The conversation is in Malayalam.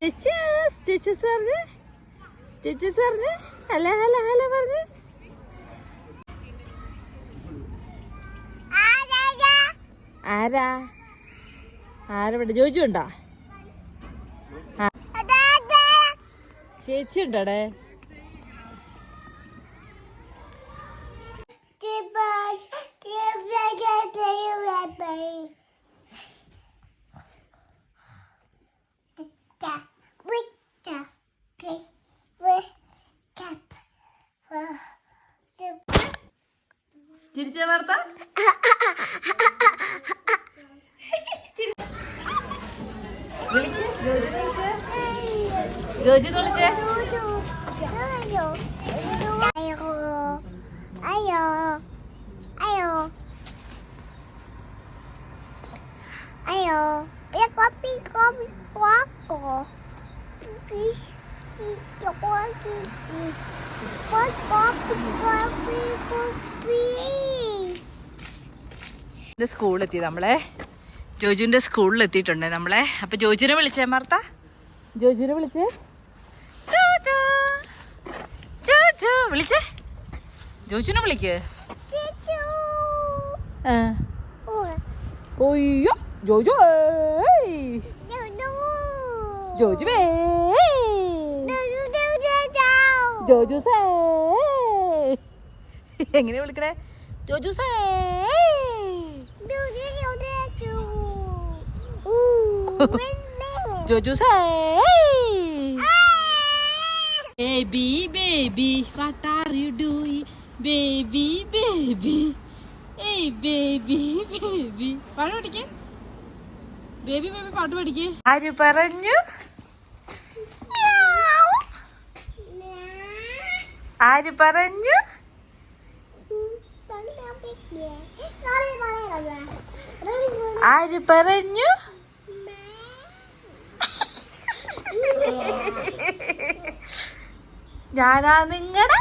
ചേച്ചി സാറിന് ഹലോ ഹലോ ഹലോ പറഞ്ഞു. ആരാ ആരവിടെ? ജോജു ഉണ്ടോ? ചേച്ചി ഉണ്ടോടെ? ചിരിച്ച വാർത്ത ജോജി വിളിച്ചേ. സ്കൂളിലെത്തി നമ്മളെ. ജോജുവിന്റെ സ്കൂളിൽ എത്തിയിട്ടുണ്ട് നമ്മളെ. അപ്പൊ ജോജുവിനെ വിളിച്ചേ മാർത്ത. ജോജുവിനെ വിളിച്ചേ. വിളിച്ചേ. ജോജുവിനെ വിളിക്ക്. ഓയ്യോ ജോജു ജോജു ജോജു സേ. എങ്ങനെ വിളിക്കണേ? Joju say. Joju say. Baby, baby, what are you doing? Baby, baby, hey baby, baby. പാട്ട് പഠിക്കേ. ബേബി ബേബി പാട്ട് പഠിക്കേ. ആര് പറഞ്ഞു? ആര് പറഞ്ഞു? ആര് പറഞ്ഞു? ഞാനാ നിങ്ങടെ